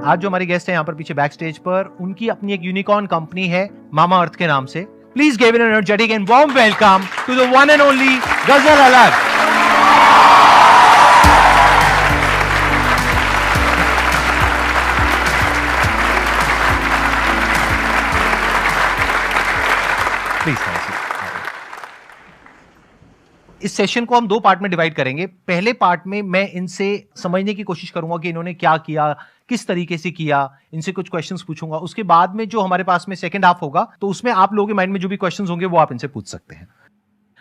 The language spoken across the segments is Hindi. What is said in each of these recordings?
आज जो हमारी गेस्ट है यहाँ पर पीछे बैक स्टेज पर, उनकी अपनी एक यूनिकॉर्न कंपनी है मामा अर्थ के नाम से। Please give an energetic and warm welcome to the one and only Ghazal Alagh. Please इस सेशन को हम दो पार्ट में डिवाइड करेंगे। पहले पार्ट में मैं इनसे समझने की कोशिश करूंगा कि इन्होंने क्या किया, किस तरीके से किया, इनसे कुछ क्वेश्चंस पूछूंगा। उसके बाद में जो हमारे पास में सेकंड हाफ होगा, तो उसमें आप लोगों के माइंड में जो भी क्वेश्चंस होंगे वो आप इनसे पूछ सकते हैं।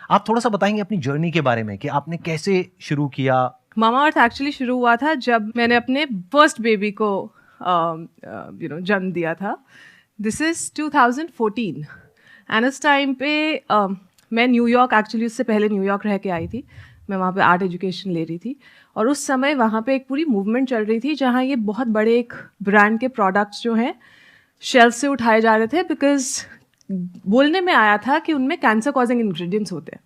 आप थोड़ा सा बताएंगे अपनी जर्नी के बारे में कि आपने कैसे शुरू किया? मामा अर्थ एक्चुअली शुरू हुआ था जब मैंने अपने फर्स्ट बेबी को जन्म दिया था। दिस इज 2014 एंड उस टाइम पे मैं न्यूयॉर्क, एक्चुअली उससे पहले न्यूयॉर्क रह के आई थी। मैं वहाँ पे आर्ट एजुकेशन ले रही थी और उस समय वहाँ पे एक पूरी मूवमेंट चल रही थी जहाँ ये बहुत बड़े एक ब्रांड के प्रोडक्ट्स जो हैं शेल्फ से उठाए जा रहे थे, बिकॉज बोलने में आया था कि उनमें कैंसर कॉजिंग इंग्रेडिएंट्स होते हैं।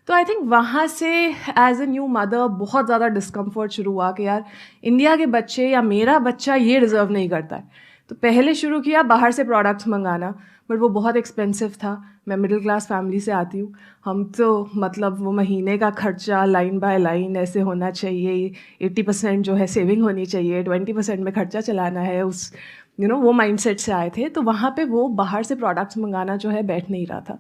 तो आई थिंक वहाँ से एज ए न्यू मदर बहुत ज़्यादा डिस्कम्फर्ट शुरू हुआ कि यार इंडिया के बच्चे या मेरा बच्चा ये डिज़र्व नहीं करता है। तो पहले शुरू किया बाहर से प्रोडक्ट्स मंगाना, बट वो बहुत एक्सपेंसिव था। मैं मिडिल क्लास फैमिली से आती हूँ, हम तो मतलब वो महीने का खर्चा लाइन बाय लाइन ऐसे होना चाहिए, 80% जो है सेविंग होनी चाहिए, 20% में खर्चा चलाना है, उस वो माइंडसेट से आए थे। तो वहाँ पे वो बाहर से प्रोडक्ट्स मंगाना जो है बैठ नहीं रहा था।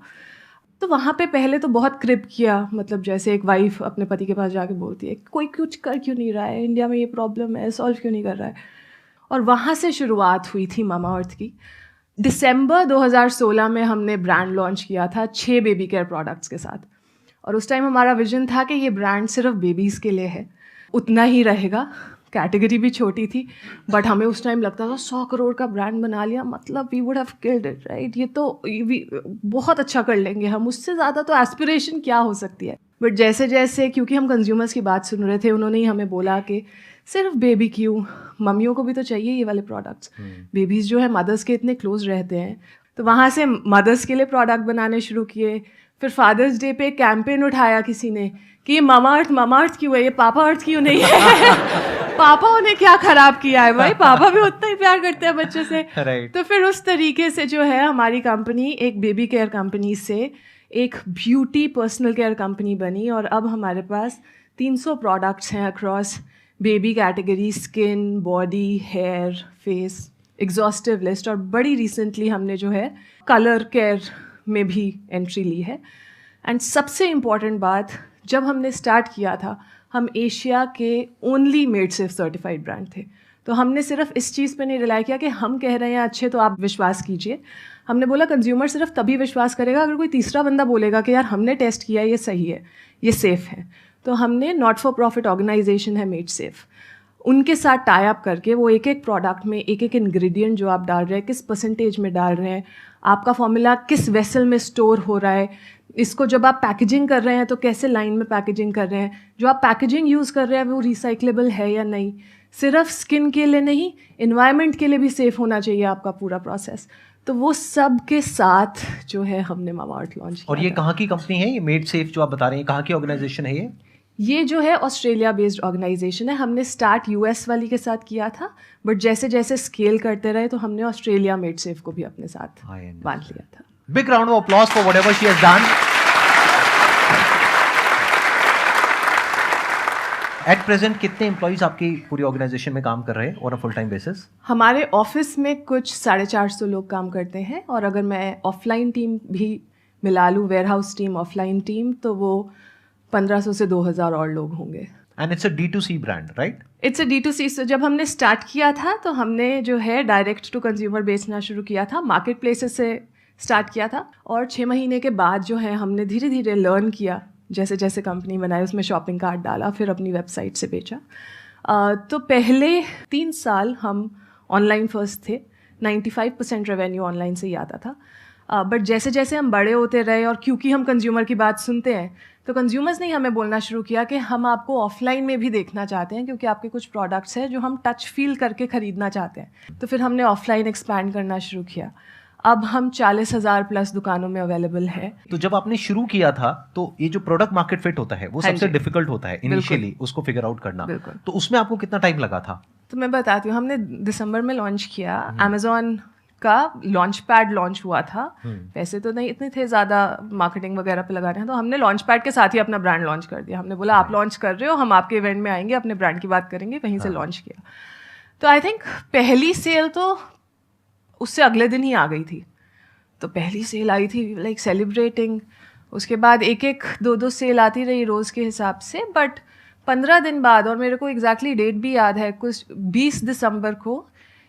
तो वहाँ पे पहले तो बहुत क्रिप किया, मतलब जैसे एक वाइफ अपने पति के पास जाके बोलती है कोई कुछ कर क्यों नहीं रहा है, इंडिया में ये प्रॉब्लम है, सॉल्व क्यों नहीं कर रहा है। और वहाँ से शुरुआत हुई थी मामा अर्थ की। दिसंबर 2016 में हमने ब्रांड लॉन्च किया था 6 बेबी केयर प्रोडक्ट्स के साथ। और उस टाइम हमारा विजन था कि ये ब्रांड सिर्फ बेबीज़ के लिए है, उतना ही रहेगा। कैटेगरी भी छोटी थी, बट हमें उस टाइम लगता था 100 करोड़ का ब्रांड बना लिया, मतलब we would have killed it, right. ये तो बहुत अच्छा कर लेंगे हम, उससे ज़्यादा तो एस्पिरेशन क्या हो सकती है। बट जैसे जैसे, क्योंकि हम कंज्यूमर्स की बात सुन रहे थे, उन्होंने ही हमें बोला कि सिर्फ बेबी क्यों, मम्मियों को भी तो चाहिए ये वाले प्रोडक्ट्स। बेबीज़ जो है मदर्स के इतने क्लोज रहते हैं, तो वहाँ से मदर्स के लिए प्रोडक्ट बनाने शुरू किए। फिर फादर्स डे पे कैंपेन उठाया किसी ने कि ये मामा अर्थ क्यों है, ये पापा अर्थ क्यों नहीं है। पापाओं ने क्या खराब किया है भाई, पापा भी उतना ही प्यार करते हैं बच्चों से। तो फिर उस तरीके से जो है हमारी कंपनी एक बेबी केयर कंपनी से एक ब्यूटी पर्सनल केयर कंपनी बनी। और अब हमारे पास 300 प्रोडक्ट्स हैं across baby category, skin, body, hair, face, exhaustive list. और बड़ी रिसेंटली हमने जो है कलर केयर में भी एंट्री ली है। एंड सबसे इम्पॉर्टेंट बात, जब हमने स्टार्ट किया था हम एशिया के only made safe certified brand थे। तो हमने सिर्फ इस चीज़ पे नहीं रिलाई किया कि हम कह रहे हैं अच्छे तो आप विश्वास कीजिए। हमने बोला कंज्यूमर सिर्फ तभी विश्वास करेगा अगर कोई तीसरा बंदा बोलेगा कि यार हमने टेस्ट किया, ये सही है, ये सेफ़ है। तो हमने नॉट फॉर प्रॉफिट ऑर्गेनाइजेशन है मेड सेफ, उनके साथ टाई अप करके वो एक एक प्रोडक्ट में एक एक इंग्रेडिएंट जो आप डाल रहे हैं, किस परसेंटेज में डाल रहे हैं, आपका फॉर्मूला किस वेसल में स्टोर हो रहा है, इसको जब आप पैकेजिंग कर रहे हैं तो कैसे लाइन में पैकेजिंग कर रहे हैं, जो आप पैकेजिंग यूज़ कर रहे हैं वो रिसाइक्लेबल है या नहीं, सिर्फ स्किन के लिए नहीं, एनवायरनमेंट के लिए भी सेफ़ होना चाहिए आपका पूरा प्रोसेस। तो वो सब के साथ जो है हमने मामा अर्थ लॉन्च किया। और ये कहाँ की कंपनी है, ये मेड सेफ जो आप बता रहे हैं, कहाँ की ऑर्गेनाइजेशन है ये जो है ऑस्ट्रेलिया बेस्ड ऑर्गेनाइजेशन है। हमने स्टार्ट यूएस वाली के साथ किया था, बट जैसे जैसे स्केल करते रहे तो हमने ऑस्ट्रेलिया मेड सेफ को भी अपने साथ बांध लिया था। Big round of applause for whatever she has done. At present कितने एम्प्लॉइज आपकी पूरी ऑर्गेनाइजेशन में काम कर रहे हैं on a full time basis? हमारे ऑफिस में कुछ 450 लोग काम करते हैं, और अगर मैं ऑफलाइन टीम भी मिला लूँ, warehouse team, offline team, तो वो 1500 से 2000 और लोग होंगे। And it's a D2C brand, right? It's a D2C। So जब हमने स्टार्ट किया था तो हमने जो है डायरेक्ट टू कंज्यूमर बेचना शुरू किया था, मार्केट प्लेसेस से स्टार्ट किया था। और 6 महीने के बाद जो है हमने धीरे धीरे लर्न किया, जैसे जैसे कंपनी बनाई उसमें शॉपिंग कार्ट डाला, फिर अपनी वेबसाइट से बेचा। तो पहले 3 साल हम ऑनलाइन फर्स्ट थे, 95% रेवेन्यू ऑनलाइन से ही आता था। बट जैसे जैसे हम बड़े होते रहे, और क्योंकि हम कंज्यूमर की बात सुनते हैं, तो कंज्यूमर्स ने हमें बोलना शुरू किया कि हम आपको ऑफलाइन में भी देखना चाहते हैं, क्योंकि आपके कुछ प्रोडक्ट्स हैं जो हम टच फील करके ख़रीदना चाहते हैं। तो फिर हमने ऑफलाइन एक्सपैंड करना शुरू किया। अब हम 40,000 प्लस दुकानों में अवेलेबल है। तो जब आपने शुरू किया था तो ये जो प्रोडक्ट मार्केट फिट होता है वो सबसे डिफिकल्ट होता है इनिशियली, उसको फिगर आउट करना। तो उसमें आपको कितना टाइम लगा था? तो मैं बताती हूँ, हमने दिसंबर में लॉन्च किया। अमेजोन का लॉन्च पैड लॉन्च हुआ था। पैसे तो नहीं इतने थे ज़्यादा मार्केटिंग वगैरह पे लगाने हैं, तो हमने लॉन्च पैड के साथ ही अपना ब्रांड लॉन्च कर दिया। हमने बोला आप लॉन्च कर रहे हो, हम आपके इवेंट में आएंगे, अपने ब्रांड की बात करेंगे, वहीं से लॉन्च किया। तो आई थिंक पहली सेल तो उससे अगले दिन ही आ गई थी। तो पहली सेल आई थी लाइक सेलिब्रेटिंग। उसके बाद एक एक दो दो सेल आती रही रोज़ के हिसाब से। बट 15 दिन बाद, और मेरे को एग्जैक्टली डेट भी याद है, कुछ 20 दिसंबर को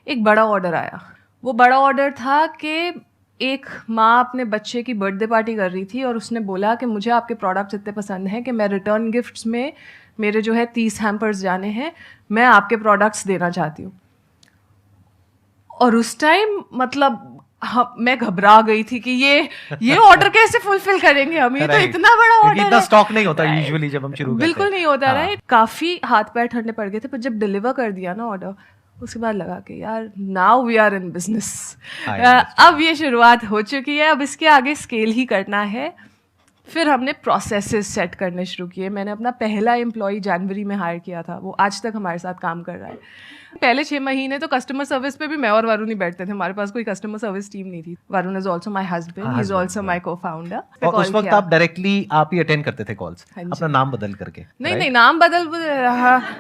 एक बड़ा ऑर्डर आया। वो बड़ा ऑर्डर था कि एक माँ अपने बच्चे की बर्थडे पार्टी कर रही थी और उसने बोला कि मुझे आपके प्रोडक्ट्स इतने पसंद हैं कि मैं रिटर्न गिफ्ट्स में मेरे जो है 30 हैम्पर्स जाने हैं, मैं आपके प्रोडक्ट्स देना चाहती हूँ। और उस टाइम मतलब मैं घबरा गई थी कि ये ऑर्डर कैसे फुलफिल करेंगे हम, ये तो इतना बड़ा ऑर्डर है। इतना स्टॉक नहीं होता यूजुअली जब हम शुरू करते हैं। बिल्कुल नहीं होता, राइट। काफी हाथ पैर ठंडे पड़ गए थे, पर जब डिलीवर कर दिया ना ऑर्डर, उसके बाद लगा कि यार now we are in business. अब ये शुरुआत हो चुकी है, अब इसके आगे स्केल ही करना है। फिर हमने प्रोसेसेस सेट करने शुरू किए। मैंने अपना पहला एम्प्लॉय जनवरी में हायर किया था, वो आज तक हमारे साथ काम कर रहा है। पहले 6 महीने तो कस्टमर सर्विस पे भी मैं और वरुण ही बैठते थे, हमारे पास कोई कस्टमर सर्विस टीम नहीं थी। Varun is also my husband, he is also my को फाउंडर। और उस वक्त आप डायरेक्टली आप ही अटेंड करते थे कॉल्स, अपना नाम बदल करके? नहीं, नाम बदल,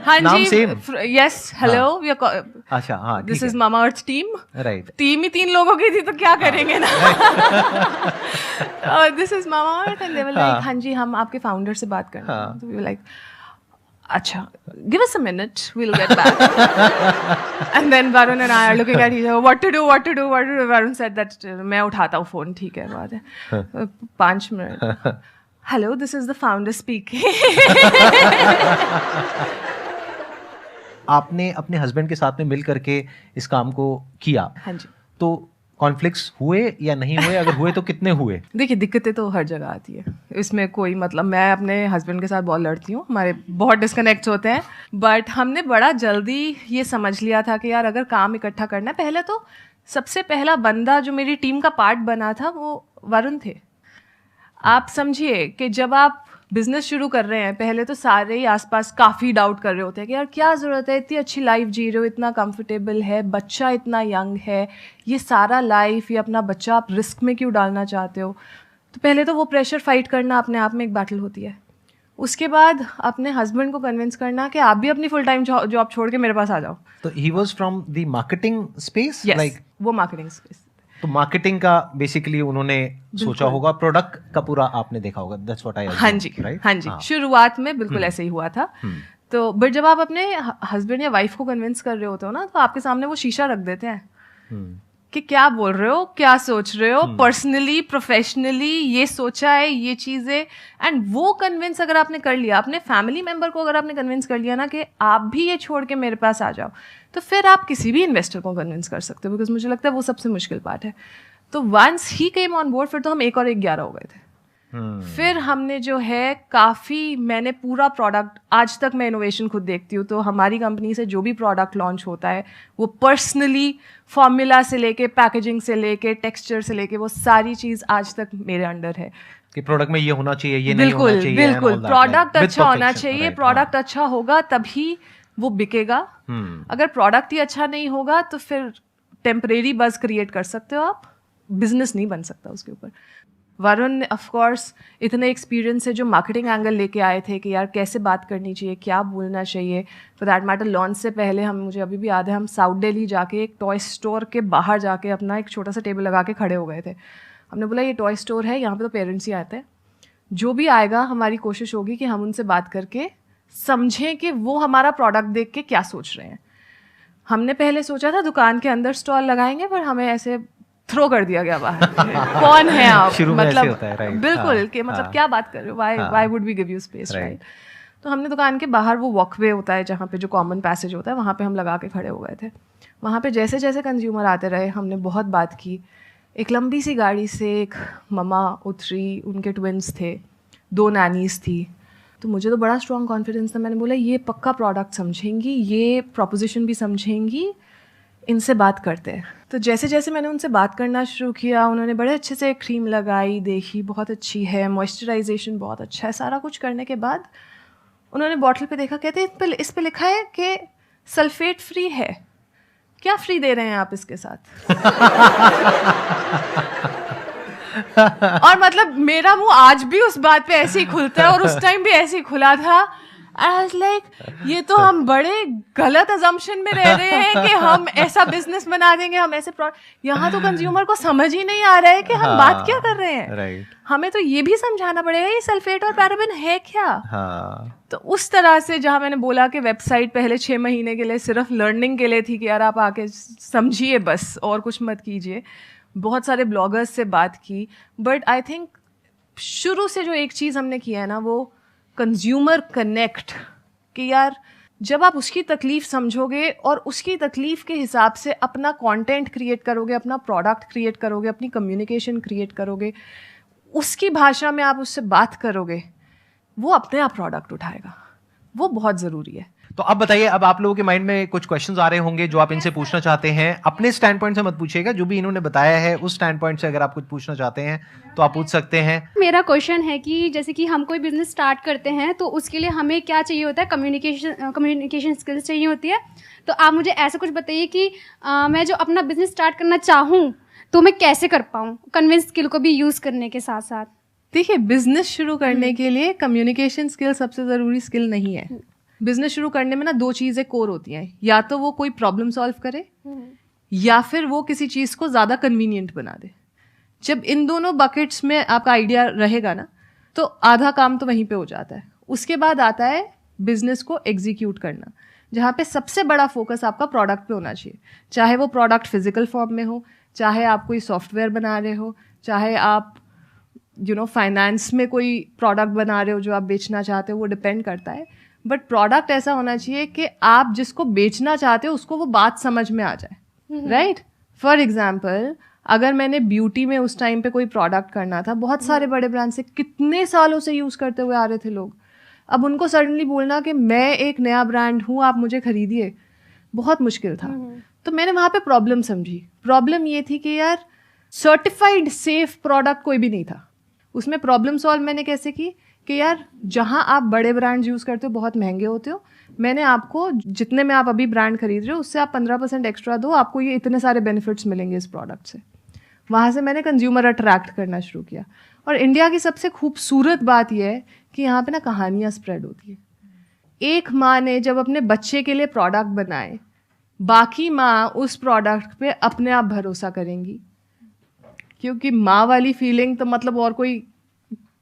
हाँ जी, यस, हेलो, अच्छा, हाँ, this is Mamaearth team, right. Team ही 3 लोगों की थी तो क्या करेंगे ना। This is Mamaearth and they were like, हाँ जी हम आपके फाउंडर से बात करना है। तो वी वर लाइक, अच्छा, give us a minute, we'll get back. And then Varun and I are looking at each other, what to do. Varun said that मैं उठाता हूँ फोन, ठीक है बात है, 5 minute, hello, this is the founder speaking. आपने अपने हस्बैंड के साथ में मिल करके इस काम को किया। हाँ जी। तो कॉन्फ्लिक्ट्स हुए या नहीं हुए? अगर हुए तो कितने हुए? देखिए, दिक्कतें तो हर जगह आती है, इसमें कोई मतलब, मैं अपने हस्बैंड के साथ बहुत लड़ती हूँ, हमारे बहुत डिस्कनेक्ट होते हैं। बट हमने बड़ा जल्दी ये समझ लिया था कि यार अगर काम इकट्ठा करना है, पहले तो सबसे पहला बंदा जो मेरी टीम का पार्ट बना था वो वरुण थे। आप समझिए कि जब आप बिजनेस शुरू कर रहे हैं, पहले तो सारे ही आसपास काफ़ी डाउट कर रहे होते हैं कि यार क्या ज़रूरत है, इतनी अच्छी लाइफ जी रहे हो, इतना कंफर्टेबल है, बच्चा इतना यंग है, ये सारा लाइफ, ये अपना बच्चा आप रिस्क में क्यों डालना चाहते हो। तो पहले तो वो प्रेशर फाइट करना अपने आप में एक बैटल होती है। उसके बाद अपने हस्बैंड को कन्विंस करना कि आप भी अपनी फुल टाइम जॉब छोड़ के मेरे पास आ जाओ। तो he was from the marketing space, like वो मार्केटिंग स्पेस। तो मार्केटिंग का बेसिकली उन्होंने सोचा होगा, प्रोडक्ट का पूरा आपने देखा होगा, दैट्स व्हाट आई, हाँ जी, राइट? हाँ जी, शुरुआत में बिल्कुल ऐसे ही हुआ था। तो बट जब आप अपने हस्बैंड या वाइफ को कन्विंस कर रहे होते हो ना, तो आपके सामने वो शीशा रख देते हैं कि क्या बोल रहे हो, क्या सोच रहे हो, पर्सनली प्रोफेशनली ये सोचा है, ये चीज़ें। एंड वो कन्विंस अगर आपने कर लिया, अपने फैमिली मेम्बर को अगर आपने कन्विंस कर लिया ना कि आप भी ये छोड़ के मेरे पास आ जाओ, तो फिर आप किसी भी इन्वेस्टर को कन्विंस कर सकते हो। बिकॉज मुझे लगता है वो सबसे मुश्किल पार्ट है। तो once he came on board, फिर तो हम 1 और 1 11 हो गए थे। फिर हमने जो है काफ़ी, मैंने पूरा प्रोडक्ट, आज तक मैं इनोवेशन खुद देखती हूँ, तो हमारी कंपनी से जो भी प्रोडक्ट लॉन्च होता है वो पर्सनली फॉर्मूला से लेके, पैकेजिंग से लेके, टेक्सचर से लेके, वो सारी चीज़ आज तक मेरे अंडर है कि प्रोडक्ट में ये होना चाहिए, ये नहीं होना चाहिए। बिल्कुल, प्रोडक्ट अच्छा होना चाहिए, प्रोडक्ट अच्छा होगा तभी वो बिकेगा। अगर प्रोडक्ट ही अच्छा नहीं होगा तो फिर टेम्परेरी बज़ क्रिएट कर सकते हो आप, बिजनेस नहीं बन सकता उसके ऊपर। वरुण ऑफ कोर्स इतने एक्सपीरियंस है जो मार्केटिंग एंगल लेके आए थे कि यार कैसे बात करनी चाहिए, क्या बोलना चाहिए। फॉर दैट मैटर लॉन्च से पहले हम, मुझे अभी भी याद है, हम साउथ दिल्ली जाके एक टॉय स्टोर के बाहर जाके अपना एक छोटा सा टेबल लगा के खड़े हो गए थे। हमने बोला ये टॉय स्टोर है, यहाँ पे तो पेरेंट्स ही आते हैं, जो भी आएगा हमारी कोशिश होगी कि हम उनसे बात करके समझें कि वो हमारा प्रोडक्ट देख के क्या सोच रहे हैं। हमने पहले सोचा था दुकान के अंदर स्टॉल लगाएंगे, पर हमें ऐसे थ्रो कर दिया गया बाहर। कौन है आप, मतलब होता है, बिल्कुल कि मतलब क्या बात कर रहे हो, why would we give you space, right. तो हमने दुकान के बाहर वो वॉकवे होता है जहाँ पे जो कॉमन पैसेज होता है, वहाँ पे हम लगा के खड़े हो गए थे। वहाँ पे जैसे जैसे कंज्यूमर आते रहे, हमने बहुत बात की। एक लंबी सी गाड़ी से एक ममा उतरी, उनके ट्विंस थे, 2 नैनीज थी। तो मुझे तो बड़ा स्ट्रॉन्ग कॉन्फिडेंस था, मैंने बोला ये पक्का प्रोडक्ट समझेंगी, ये प्रोपोजिशन भी समझेंगी, इनसे बात करते हैं। तो जैसे जैसे मैंने उनसे बात करना शुरू किया, उन्होंने बड़े अच्छे से क्रीम लगाई, देखी बहुत अच्छी है, मॉइस्चराइजेशन बहुत अच्छा है। सारा कुछ करने के बाद उन्होंने बॉटल पे देखा, कहते इस पे लिखा है कि सल्फेट फ्री है, क्या फ्री दे रहे हैं आप इसके साथ? और मतलब मेरा मुंह आज भी उस बात पे ऐसे ही खुलता है, और उस टाइम भी ऐसे ही खुला था। आई वाज लाइक, ये तो हम बड़े गलत अजम्पशन में रह रहे हैं कि हम ऐसा बिजनेस बना देंगे, हम ऐसे यहाँ तो कंज्यूमर को समझ ही नहीं आ रहा है कि हम बात क्या कर रहे हैं। राइट, हमें तो ये भी समझाना पड़ेगा ये सल्फेट और पैराबेन है क्या। तो उस तरह से, जहां मैंने बोला कि वेबसाइट पहले 6 महीने के लिए सिर्फ लर्निंग के लिए थी कि यार आप आके समझिए बस और कुछ मत कीजिए, बहुत सारे ब्लॉगर्स से बात की, बट आई थिंक शुरू से जो एक चीज़ हमने किया है ना, वो कंज्यूमर कनेक्ट, कि यार जब आप उसकी तकलीफ समझोगे और उसकी तकलीफ के हिसाब से अपना कंटेंट क्रिएट करोगे, अपना प्रोडक्ट क्रिएट करोगे, अपनी कम्युनिकेशन क्रिएट करोगे, उसकी भाषा में आप उससे बात करोगे, वो अपने आप प्रोडक्ट उठाएगा। वो बहुत ज़रूरी है। तो अब बताइए, अब आप लोगों के माइंड में कुछ क्वेश्चंस आ रहे होंगे जो आप इनसे पूछना चाहते हैं। अपने स्टैंड पॉइंट से मत पूछिएगा, जो भी इन्होंने बताया है उस स्टैंड पॉइंट से अगर आप कुछ पूछना चाहते हैं तो आप पूछ सकते हैं। मेरा क्वेश्चन है कि जैसे कि हम कोई बिजनेस स्टार्ट करते हैं तो उसके लिए हमें क्या चाहिए होता है? कम्युनिकेशन स्किल्स चाहिए होती है। तो आप मुझे ऐसा कुछ बताइए कि मैं जो अपना बिजनेस स्टार्ट करना चाहूँ तो मैं कैसे कर पाऊँ, कन्विंस स्किल को भी यूज़ करने के साथ साथ। देखिए, बिजनेस शुरू करने के लिए कम्युनिकेशन स्किल सबसे ज़रूरी स्किल नहीं है। बिजनेस शुरू करने में ना 2 चीज़ें कोर होती हैं, या तो वो कोई प्रॉब्लम सॉल्व करे या फिर वो किसी चीज़ को ज़्यादा कन्वीनियंट बना दे। जब इन दोनों बकेट्स में आपका आइडिया रहेगा ना, तो आधा काम तो वहीं पे हो जाता है। उसके बाद आता है बिजनेस को एग्जीक्यूट करना, जहाँ पे सबसे बड़ा फोकस आपका प्रोडक्ट पे होना चाहिए। चाहे वो प्रोडक्ट फिजिकल फॉर्म में हो, चाहे आप कोई सॉफ्टवेयर बना रहे हो, चाहे आप फाइनेंस में कोई प्रोडक्ट बना रहे हो जो आप बेचना चाहते हो, वो डिपेंड करता है। बट प्रोडक्ट ऐसा होना चाहिए कि आप जिसको बेचना चाहते हो उसको वो बात समझ में आ जाए, राइट? फॉर एग्जाम्पल, अगर मैंने ब्यूटी में उस टाइम पे कोई प्रोडक्ट करना था, बहुत सारे बड़े ब्रांड से कितने सालों से यूज़ करते हुए आ रहे थे लोग, अब उनको सडनली बोलना कि मैं एक नया ब्रांड हूँ, आप मुझे खरीदिए, बहुत मुश्किल था। तो मैंने वहाँ पे प्रॉब्लम समझी। प्रॉब्लम ये थी कि यार सर्टिफाइड सेफ प्रोडक्ट कोई भी नहीं था। उसमें प्रॉब्लम सॉल्व मैंने कैसे की कि यार जहाँ आप बड़े ब्रांड यूज़ करते हो बहुत महंगे होते हो, मैंने आपको जितने में आप अभी ब्रांड खरीद रहे हो उससे आप 15% एक्स्ट्रा दो, आपको ये इतने सारे बेनिफिट्स मिलेंगे इस प्रोडक्ट से। वहाँ से मैंने कंज्यूमर अट्रैक्ट करना शुरू किया। और इंडिया की सबसे खूबसूरत बात यह है कि यहाँ पे ना कहानियाँ स्प्रेड होती है। एक माँ ने जब अपने बच्चे के लिए प्रोडक्ट बनाए, बाकी माँ उस प्रोडक्ट पे अपने आप भरोसा करेंगी, क्योंकि माँ वाली फीलिंग तो मतलब और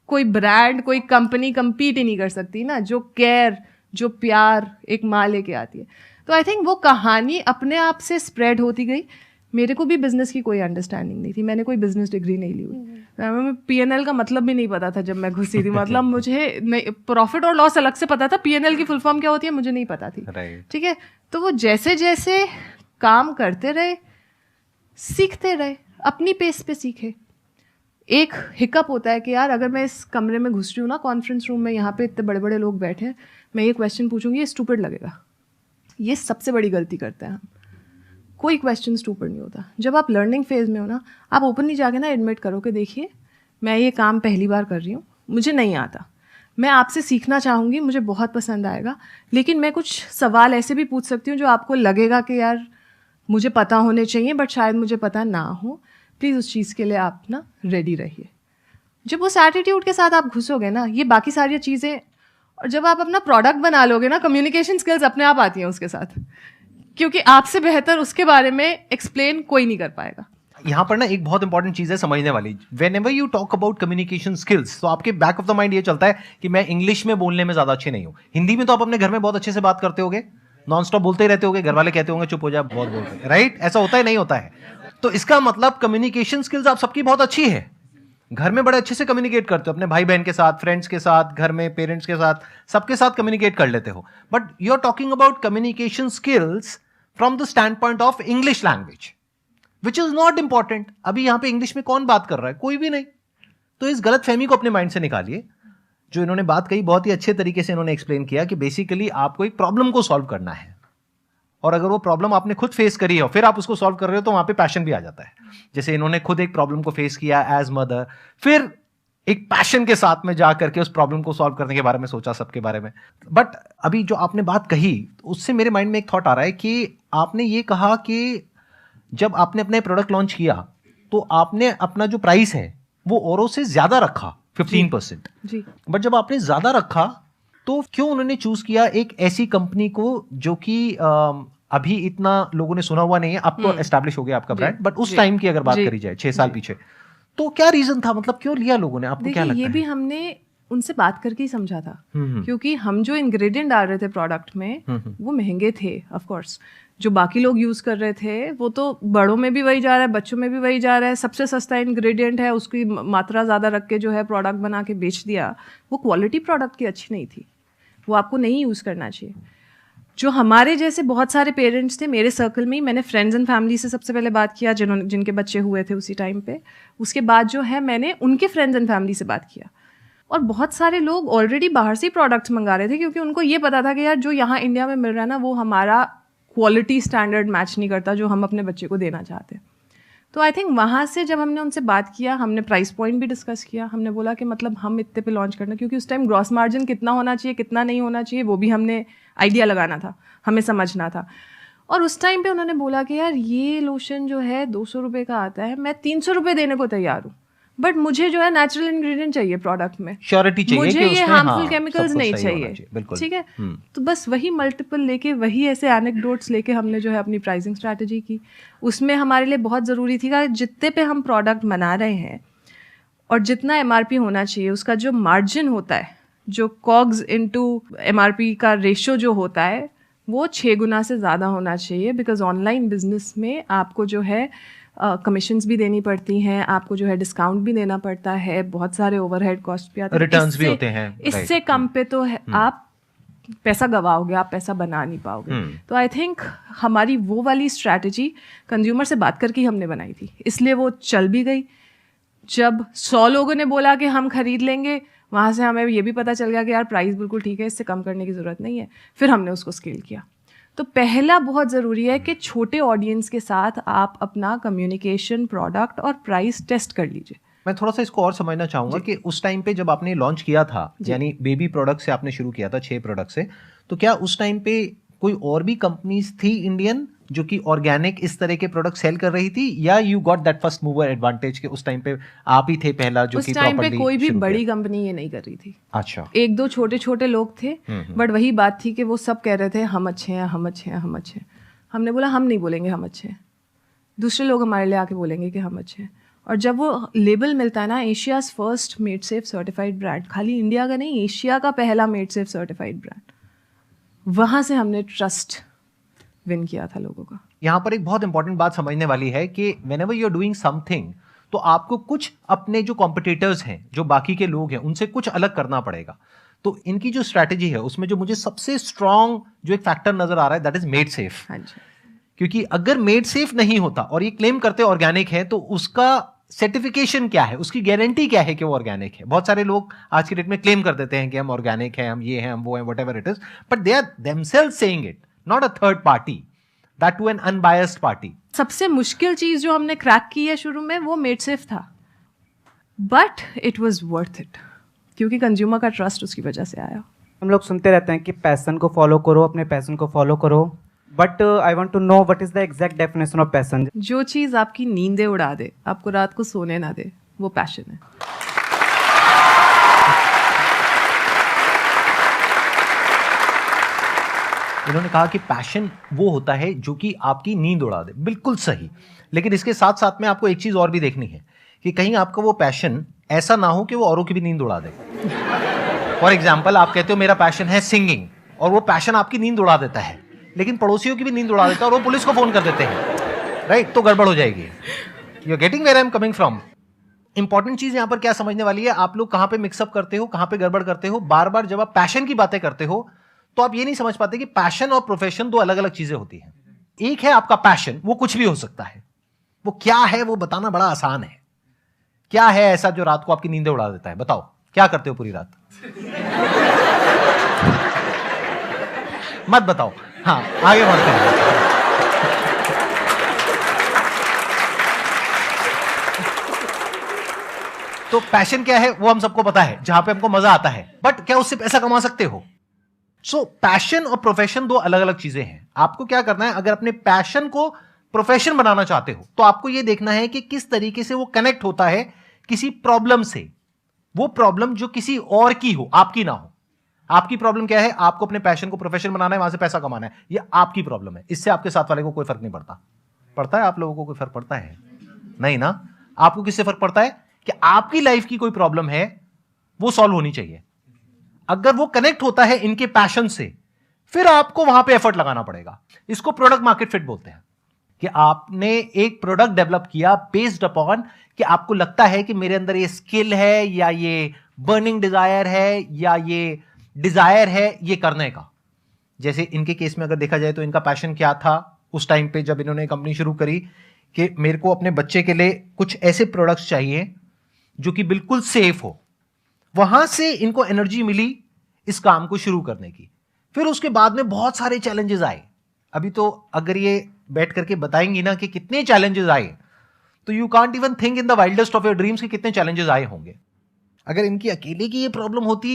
कोई ब्रांड, कोई कंपनी कम्पीट ही नहीं कर सकती ना, जो केयर, जो प्यार एक माँ लेके आती है। तो आई थिंक वो कहानी अपने आप से स्प्रेड होती गई। मेरे को भी बिजनेस की कोई अंडरस्टैंडिंग नहीं थी, मैंने कोई बिजनेस डिग्री नहीं ली हुई, हमें P&L का मतलब भी नहीं पता था जब मैं घुसी थी। मतलब मुझे प्रॉफिट और लॉस अलग से पता था, P&L की फुल फॉर्म क्या होती है मुझे नहीं पता थी, ठीक है? तो वो जैसे जैसे काम करते रहे, सीखते रहे, अपनी पेस पे सीखे। एक हिकअप होता है कि यार अगर मैं इस कमरे में घुस रही हूँ ना, कॉन्फ्रेंस रूम में, यहाँ पे इतने बड़े बड़े लोग बैठे हैं, मैं ये क्वेश्चन पूछूंगी, ये स्टूपिड लगेगा। ये सबसे बड़ी गलती करते हैं हम। कोई क्वेश्चन स्टूपिड नहीं होता। जब आप लर्निंग फेज में हो ना, आप ओपनली जाके ना एडमिट करो कि देखिए मैं ये काम पहली बार कर रही हूँ, मुझे नहीं आता, मैं आपसे सीखना चाहूँगी, मुझे बहुत पसंद आएगा, लेकिन मैं कुछ सवाल ऐसे भी पूछ सकती हूँ जो आपको लगेगा कि यार मुझे पता होने चाहिए बट शायद मुझे पता ना हो। प्लीज़ उस चीज़ के लिए आप ना रेडी रहिए। जब उस एटीट्यूड के साथ आप घुसोगे ना, ये बाकी सारी चीज़ें, और जब आप अपना प्रोडक्ट बना लोगे ना, कम्युनिकेशन स्किल्स अपने आप आती हैं उसके साथ, क्योंकि आपसे बेहतर उसके बारे में एक्सप्लेन कोई नहीं कर पाएगा। यहाँ पर ना एक बहुत इंपॉर्टेंट चीज है समझने वाली। Whenever you talk about communication skills, तो आपके बैक ऑफ द माइंड ये चलता है कि मैं इंग्लिश में बोलने में ज्यादा अच्छे नहीं हूँ। हिंदी में तो आप अपने घर में बहुत अच्छे से बात करते होगे, नॉन स्टॉप बोलते ही रहते होगे, घर वाले कहते होंगे चुप हो जा, बहुत बोलते हैं, राइट? ऐसा होता है नहीं होता है? तो इसका मतलब कम्युनिकेशन स्किल्स आप सबकी बहुत अच्छी है, घर में बड़े अच्छे से कम्युनिकेट करते हो, अपने भाई बहन के साथ, फ्रेंड्स के साथ, घर में पेरेंट्स के साथ, सबके साथ कम्युनिकेट कर लेते हो। But you are talking about communication skills from the standpoint of English language, which is not important. अभी यहां पे इंग्लिश में कौन बात कर रहा है? कोई भी नहीं। तो इस गलत फहमी को अपने माइंड से निकालिए। जो इन्होंने बात कही बहुत ही अच्छे तरीके से इन्होंने एक्सप्लेन किया कि बेसिकली आपको एक प्रॉब्लम को सॉल्व करना है, और अगर वो प्रॉब्लम आपने खुद फेस करी है और फिर आप उसको सॉल्व कर रहे हो तो वहां पे पैशन भी आ जाता है। जैसे इन्होंने खुद एक प्रॉब्लम को फेस किया एज मदर, फिर एक पैशन के साथ में जा करके उस प्रॉब्लम को सॉल्व करने के बारे में सोचा, सबके बारे में। बट अभी जो आपने बात कही उससे मेरे माइंड में एक थॉट आ रहा है कि आपने ये कहा कि जब आपने अपने प्रोडक्ट लॉन्च किया तो आपने अपना जो प्राइस है वो औरों से ज्यादा रखा 15%। जी। बट जब आपने ज्यादा रखा तो क्यों उन्होंने चूज किया एक ऐसी कंपनी को जो कि अभी इतना लोगों ने सुना हुआ नहीं है, अब तो एस्टैब्लिश हो गया आपका ब्रांड, बट उस टाइम की अगर बात करी जाए 6 साल पीछे, तो क्या रीजन था? मतलब क्यों लिया लोगों ने? आपको क्या लगता है? ये भी हमने उनसे बात करके ही समझा था, क्योंकि हम जो इंग्रेडिएंट डाल रहे थे प्रोडक्ट में वो महंगे थे। ऑफ कोर्स जो बाकी लोग यूज कर रहे थे वो तो बड़ों में भी वही जा रहा है, बच्चों में भी वही जा रहा है, सबसे सस्ता इंग्रेडिएंट है, उसकी मात्रा ज्यादा रख के जो है प्रोडक्ट बना के बेच दिया। वो क्वालिटी प्रोडक्ट की अच्छी नहीं थी, वो आपको नहीं यूज करना चाहिए। जो हमारे जैसे बहुत सारे पेरेंट्स थे मेरे सर्कल में ही, मैंने फ्रेंड्स एंड फैमिली से सबसे पहले बात किया जिनके बच्चे हुए थे उसी टाइम पे। उसके बाद जो है मैंने उनके फ्रेंड्स एंड फैमिली से बात किया, और बहुत सारे लोग ऑलरेडी बाहर से ही प्रोडक्ट्स मंगा रहे थे, क्योंकि उनको ये पता था कि यार जो यहाँ इंडिया में मिल रहा है ना वो हमारा क्वालिटी स्टैंडर्ड मैच नहीं करता जो हम अपने बच्चे को देना चाहते हैं। तो आई थिंक वहाँ से जब हमने उनसे बात किया, हमने प्राइस पॉइंट भी डिस्कस किया। हमने बोला कि मतलब हम इतने पे लॉन्च करना, क्योंकि उस टाइम ग्रॉस मार्जिन कितना होना चाहिए कितना नहीं होना चाहिए वो भी हमने आइडिया लगाना था, हमें समझना था। और उस टाइम पे उन्होंने बोला कि यार ये लोशन जो है 200 रुपये का आता है, मैं 300 रुपये देने को तैयार हूँ, बट मुझे जो है नेचुरल इंग्रेडिएंट चाहिए प्रोडक्ट में, श्योरिटी चाहिए, मुझे ये हार्मफुल केमिकल्स नहीं चाहिए। बिल्कुल ठीक है। तो बस वही मल्टीपल लेके, वही ऐसे एनेक्डोट्स लेके हमने जो है अपनी प्राइसिंग स्ट्रैटेजी की। उसमें हमारे लिए बहुत ज़रूरी थी कि जितने पे हम प्रोडक्ट बना रहे हैं और जितना MRP होना चाहिए उसका जो मार्जिन होता है, जो कॉग्स इनटू MRP का रेशो जो होता है वो 6 गुना से ज़्यादा होना चाहिए। बिकॉज ऑनलाइन बिजनेस में आपको जो है कमीशंस भी देनी पड़ती हैं, आपको जो है डिस्काउंट भी देना पड़ता है, बहुत सारे ओवरहेड कॉस्ट भी आते हैं, रिटर्न्स भी होते हैं। इससे कम पे तो आप पैसा गवाओगे, आप पैसा बना नहीं पाओगे। तो आई थिंक हमारी वो वाली स्ट्रैटेजी कंज्यूमर से बात करके ही हमने बनाई थी, इसलिए वो चल भी गई। जब 100 लोगों ने बोला कि हम खरीद लेंगे, वहाँ से हमें ये भी पता चल गया कि यार प्राइस बिल्कुल ठीक है, इससे कम करने की ज़रूरत नहीं है। फिर हमने उसको स्केल किया। तो पहला बहुत ज़रूरी है कि छोटे ऑडियंस के साथ आप अपना कम्युनिकेशन, प्रोडक्ट और प्राइस टेस्ट कर लीजिए। मैं थोड़ा सा इसको और समझना चाहूंगा कि उस टाइम पे जब आपने लॉन्च किया था, यानी बेबी प्रोडक्ट से आपने शुरू किया था, 6 प्रोडक्ट से, तो क्या उस टाइम पे कोई और भी कंपनीज थी इंडियन जो कि ऑर्गेनिक इस तरह के प्रोडक्ट सेल कर रही थी, या you got that first mover advantage कि उस टाइम पे आप ही थे पहला जो कि उस टाइम पे कोई भी बड़ी कंपनी ये नहीं कर रही थी। अच्छा, 1-2 छोटे छोटे लोग थे, बट वही बात थी कि वो सब कह रहे थे हम अच्छे हैं, हम अच्छे हैं, हम अच्छे हैं। हमने बोला हम नहीं बोलेंगे हम अच्छे हैं, दूसरे लोग हमारे लिए आके बोलेंगे कि हम अच्छे हैं। और जब वो लेबल मिलता है ना, Asia's first made safe certified brand, खाली इंडिया का नहीं, एशिया का पहला मेड सेफ सर्टिफाइड ब्रांड, वहाँ से हमने ट्रस्ट विन किया था लोगों का। यहाँ पर एक बहुत इंपॉर्टेंट बात समझने वाली है कि whenever you are doing something, तो आपको कुछ अपने जो कॉम्पिटिटर्स हैं, जो बाकी के लोग हैं, उनसे कुछ अलग करना पड़ेगा। तो इनकी जो स्ट्रैटेजी है उसमें जो मुझे सबसे स्ट्रॉन्ग जो एक फैक्टर नजर आ रहा है, दैट इज मेड सेफ। हाँ जी। क्योंकि अगर मेड सेफ नहीं होता और ये क्लेम करते ऑर्गेनिक है, तो उसका सर्टिफिकेशन क्या है, उसकी गारंटी क्या है कि वो ऑर्गेनिक है? बहुत सारे लोग आज की डेट में क्लेम कर देते हैं कि हम ऑर्गेनिक हैं, हम ये हैं, हम वो हैं, whatever it is, but they are themselves saying it, not a third party, that too an unbiased party. सबसे मुश्किल चीज जो हमने क्रैक की है शुरू में, वो मेड सेफ था, but it was worth it, क्योंकि कंज्यूमर का ट्रस्ट उसकी वजह से आया। हम लोग सुनते रहते हैं कि पैशन को फॉलो करो, अपने पैशन को फॉलो करो, but I want to know what is the exact definition of passion. जो चीज आपकी नींदें उड़ा दे, आपको रात को सोने ना दे, वो पैशन है। इन्होंने कहा कि पैशन वो होता है जो कि आपकी नींद उड़ा दे, बिल्कुल सही। लेकिन इसके साथ साथ में आपको एक चीज और भी देखनी है कि कहीं आपका वो पैशन ऐसा ना हो कि वो औरों की भी नींद उड़ा दे। फॉर एग्जाम्पल, आप कहते हो मेरा पैशन है सिंगिंग, और वो पैशन आपकी नींद उड़ा देता है, लेकिन पड़ोसियों की भी नींद उड़ा देता है और वो पुलिस को फोन कर देते हैं, राइट? तो गड़बड़ हो जाएगी। You are getting where I am coming from. Important चीज यहां पर क्या समझने वाली है, आप लोग कहां पे मिक्सअप करते हो, कहां पे गड़बड़ करते हो। बार बार जब आप पैशन की बातें करते हो तो आप ये नहीं समझ पाते कि पैशन और प्रोफेशन 2 अलग अलग चीजें होती हैं। एक है आपका पैशन, वो कुछ भी हो सकता है, वो क्या है वो बताना बड़ा आसान है। क्या है ऐसा जो रात को आपकी नींदें उड़ा देता है? बताओ, क्या करते हो पूरी रात? मत बताओ। हाँ, आगे बढ़ते हैं। तो पैशन क्या है वो हम सबको पता है, जहां पे हमको मजा आता है, बट क्या उससे पैसा कमा सकते हो? सो पैशन और प्रोफेशन दो अलग अलग चीजें हैं। आपको क्या करना है, अगर अपने पैशन को प्रोफेशन बनाना चाहते हो तो आपको यह देखना है कि किस तरीके से वो कनेक्ट होता है किसी प्रॉब्लम से। वो प्रॉब्लम जो किसी और की हो, आपकी ना हो। आपकी प्रॉब्लम क्या है, आपको अपने पैशन को प्रोफेशन बनाना है, वहां से पैसा कमाना है, ये आपकी प्रॉब्लम है। इससे आपके साथ वाले को कोई फर्क नहीं पड़ता। पड़ता है आप लोगों को कोई फर्क पड़ता है? नहीं ना। आपको किससे फर्क पड़ता है कि आपकी लाइफ की कोई प्रॉब्लम है, वो सॉल्व होनी चाहिए। अगर वो कनेक्ट होता है इनके पैशन से, फिर आपको वहां पे एफर्ट लगाना पड़ेगा। इसको प्रोडक्ट मार्केट फिट बोलते हैं, कि आपने एक प्रोडक्ट डेवलप किया बेस्ड अपॉन कि आपको लगता है कि मेरे अंदर ये स्किल है, या ये बर्निंग डिजायर है, या ये डिजायर है ये करने का। जैसे इनके केस में अगर देखा जाए तो इनका पैशन क्या था उस टाइम पे जब इन्होंने कंपनी शुरू करी, कि मेरे को अपने बच्चे के लिए कुछ ऐसे प्रोडक्ट्स चाहिए जो कि बिल्कुल सेफ हो। वहां से इनको एनर्जी मिली इस काम को शुरू करने की। फिर उसके बाद में बहुत सारे चैलेंजेस आए। अभी तो अगर ये बैठ करके बताएंगी ना कि कितने चैलेंजेस आए, तो you can't even think in the wildest of your dreams कि कितने चैलेंजेस आए होंगे। अगर इनकी अकेले की ये प्रॉब्लम होती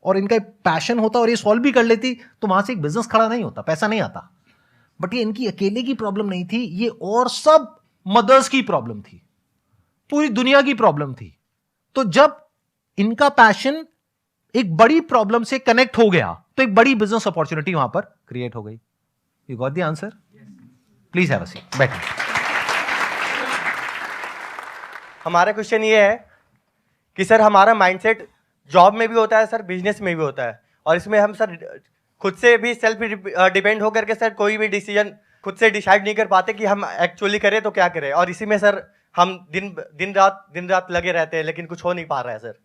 और इनका पैशन होता और ये सॉल्व भी कर लेती, तो वहां से एक बिजनेस खड़ा नहीं होता, पैसा नहीं आता। बट ये इनकी अकेले की प्रॉब्लम नहीं थी, ये और सब मदर्स की प्रॉब्लम थी, पूरी दुनिया की प्रॉब्लम थी। तो जब इनका पैशन एक बड़ी प्रॉब्लम से कनेक्ट हो गया, तो एक बड़ी बिजनेस अपॉर्चुनिटी वहां पर क्रिएट हो गई। You got the answer? Please have a seat, बैठिए। हमारा क्वेश्चन ये है कि सर हमारा माइंडसेट जॉब में भी होता है सर, बिजनेस में भी होता है, और इसमें हम सर खुद से भी सेल्फ डिपेंड होकर के सर कोई भी डिसीजन खुद से डिसाइड नहीं कर पाते कि हम एक्चुअली करें तो क्या करें। और इसी में सर हम दिन रात लगे रहते हैं, लेकिन कुछ हो नहीं पा रहा है sir.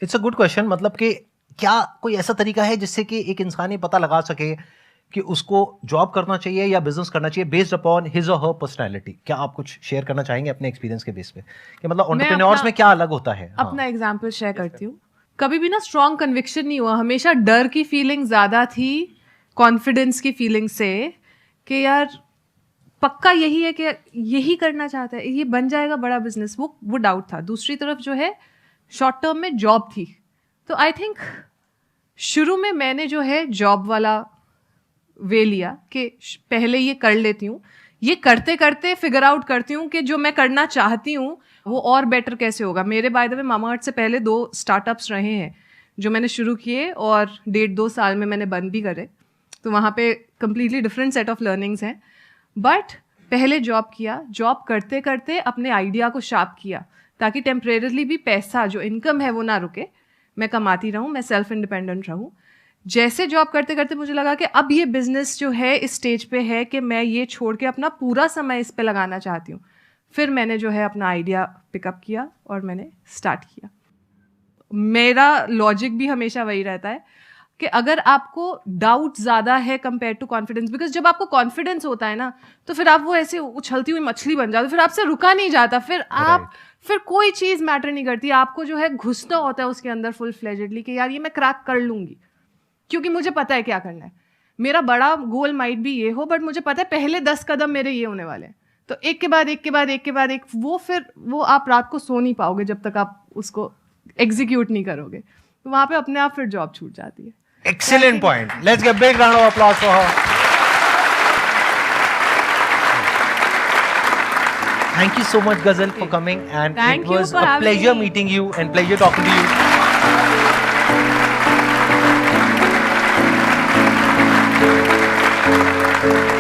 It's a good question. मतलब कि क्या कोई ऐसा तरीका है जिससे कि एक इंसान ये पता लगा सके कि उसको जॉब करना चाहिए या बिजनेस करना चाहिए बेस्ड अपॉन हिज और हर पर्सनैलिटी? क्या आप कुछ शेयर करना चाहेंगे अपने एक्सपीरियंस के बेस पे कि मतलब एंटरप्रेन्योर्स में क्या अलग होता है? अपना एग्जांपल शेयर करती हूँ। कभी भी ना स्ट्रॉन्ग कन्विक्शन नहीं हुआ, हमेशा डर की फीलिंग ज्यादा थी कॉन्फिडेंस की फीलिंग से, कि यार पक्का यही है कि यही करना चाहता है, ये बन जाएगा बड़ा बिजनेस। वो डाउट था। दूसरी तरफ जो है शॉर्ट टर्म में जॉब थी। तो आई थिंक शुरू में मैंने जो है जॉब वाला वे लिया कि पहले ये कर लेती हूँ, ये करते करते फिगर आउट करती हूँ कि जो मैं करना चाहती हूँ वो और बेटर कैसे होगा। मेरे बाय द वे मामाअर्थ से पहले 2 स्टार्टअप्स रहे हैं जो मैंने शुरू किए, और 1.5-2 साल में मैंने बंद भी करे। तो वहाँ पे completely different set of learnings हैं। बट पहले जॉब किया, जॉब करते करते अपने आइडिया को शार्प किया, ताकि टेम्परेरली भी पैसा जो इनकम है वो ना रुके, मैं कमाती रहूँ, मैं सेल्फ इंडिपेंडेंट रहूँ। जैसे जॉब करते करते मुझे लगा कि अब ये बिजनेस जो है इस स्टेज पे है कि मैं ये छोड़ के अपना पूरा समय इस पे लगाना चाहती हूँ। फिर मैंने जो है अपना आइडिया पिकअप किया और मैंने स्टार्ट किया। मेरा लॉजिक भी हमेशा वही रहता है कि अगर आपको डाउट ज़्यादा है कंपेयर टू कॉन्फिडेंस, बिकॉज जब आपको कॉन्फिडेंस होता है ना तो फिर आप वो ऐसे उछलती हुई मछली बन जाते हो, फिर आपसे रुका नहीं जाता, फिर कोई चीज़ मैटर नहीं करती। आपको जो है घुसना होता है उसके अंदर फुल फ्लेजेडली कि यार ये मैं क्रैक कर लूँगी, क्योंकि मुझे पता है क्या करना है। मेरा बड़ा गोल माइट भी ये हो, बट मुझे पता है पहले 10 कदम मेरे ये होने वाले हैं। तो एक के बाद एक के बाद एक के बाद एक, वो आप रात को सो नहीं पाओगे जब तक आप उसको एग्जीक्यूट नहीं करोगे। तो वहाँ पे अपने आप फिर जॉब छूट जाती है। Excellent point. Let's give a big round of applause for her. Thank you so much, Ghazal, for coming, and Thank it you was for a having pleasure me. meeting you and pleasure talking to you.